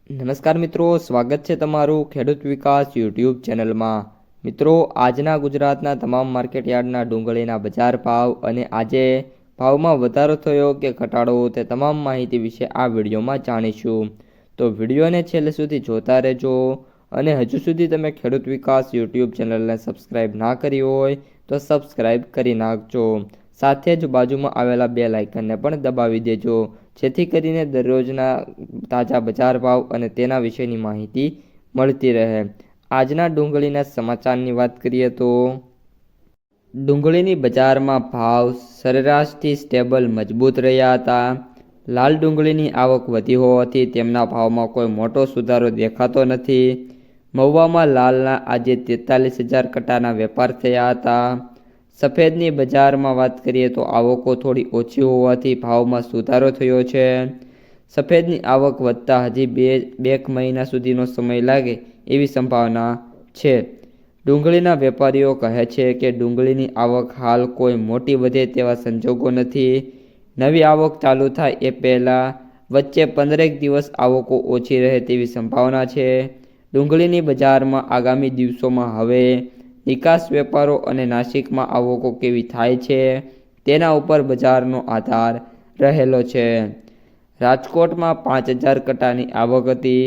નમસ્કાર મિત્રો, સ્વાગત છે તમારું ખેડૂત વિકાસ યુટ્યુબ ચેનલમાં। મિત્રો, આજના ગુજરાતના તમામ માર્કેટ યાર્ડના ડુંગળીના બજાર ભાવ અને આજે ભાવમાં વધારો થયો કે ઘટાડો તે તમામ માહિતી વિશે આ વિડીયોમાં જાણીશું। તો વિડીયોને છેલ્લે સુધી જોતા રહેજો અને હજુ સુધી તમે ખેડૂત વિકાસ યુટ્યુબ ચેનલને સબસ્ક્રાઈબ ના કરી હોય તો સબસ્ક્રાઈબ કરી નાખજો। સાથે જ બાજુમાં આવેલા બેલ આઇકનને પણ દબાવી દેજો, જેથી કરીને દરરોજના તાજા બજાર ભાવ અને તેના વિશેની માહિતી મળતી રહે। આજના ડુંગળીના સમાચારની વાત કરીએ તો ડુંગળીની બજારમાં ભાવ સરેરાશથી સ્ટેબલ મજબૂત રહ્યા હતા। લાલ ડુંગળીની આવક વધી હોવાથી તેમના ભાવમાં કોઈ મોટો સુધારો દેખાતો નથી। મહુવામાં લાલના આજે 43,000 કટ્ટાના વેપાર થયા હતા। સફેદની બજારમાં વાત કરીએ તો આવકો થોડી ઓછી હોવાથી ભાવમાં સુધારો થયો છે। સફેદની આવક વધતા હજી બે મહિના સુધીનો સમય લાગે એવી સંભાવના છે। ડુંગળીના વેપારીઓ કહે છે કે ડુંગળીની આવક હાલ કોઈ મોટી વધે તેવા સંજોગો નથી। નવી આવક ચાલુ થાય એ પહેલાં વચ્ચે 15 દિવસ આવકો ઓછી રહે તેવી સંભાવના છે। ડુંગળીની બજારમાં આગામી દિવસોમાં હવે નિકાસ વેપારો અને નાસિકમાં આવકો કેવી થાય છે તેના ઉપર બજારનો આધાર રહેલો છે। રાજકોટમાં 5,000 કટ્ટાની આવક હતી।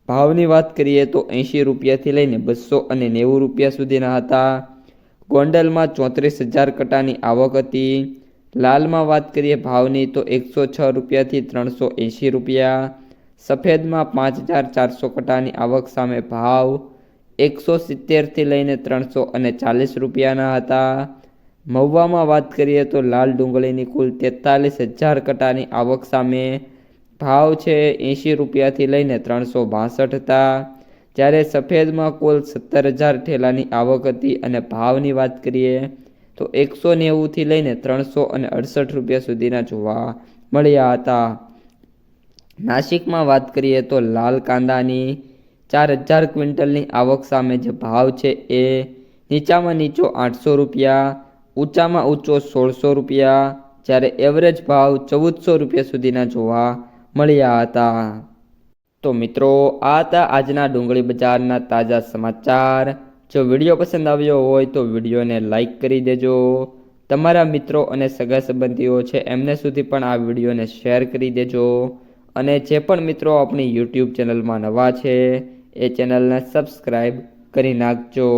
ભાવની વાત કરીએ તો 80 રૂપિયાથી લઈને 290 રૂપિયા સુધીના હતા। ગોંડલમાં 34,000 કટ્ટાની આવક હતી। લાલમાં વાત કરીએ ભાવની તો 106 રૂપિયાથી 380 રૂપિયા। સફેદમાં 5,400 કટ્ટાની આવક સામે ભાવ 170થી લઈને 340 રૂપિયાના હતા। મહુવામાં વાત કરીએ તો લાલ ડુંગળીની કુલ 43,000 કટ્ટાની આવક સામે ભાવ છે 80 રૂપિયાથી લઈને 362 હતા। જ્યારે સફેદમાં કુલ 17,000 ઠેલાની આવક હતી અને ભાવની વાત કરીએ તો 190થી લઈને 368 રૂપિયા સુધીના જોવા મળ્યા હતા। નાસિકમાં વાત કરીએ તો લાલ કાંદાની 4,000 ક્વિન્ટલની આવક સામે જે ભાવ છે એ નીચામાં નીચો 800 રૂપિયા, ઊંચામાં ઊંચો 1,600 રૂપિયા, જ્યારે એવરેજ ભાવ 1,400 રૂપિયા સુધીના જોવા મળ્યા હતા। તો મિત્રો, આ હતા આજના ડુંગળી બજારના તાજા સમાચાર। જો વિડીયો પસંદ આવ્યો હોય તો વિડીયોને લાઈક કરી દેજો। તમારા મિત્રો અને સગા સંબંધીઓ છે એમને સુધી પણ આ વિડીયોને શેર કરી દેજો અને જે પણ મિત્રો આપણી યુટ્યુબ ચેનલમાં નવા છે એ ચેનલને સબસ્ક્રાઈબ કરી નાખજો।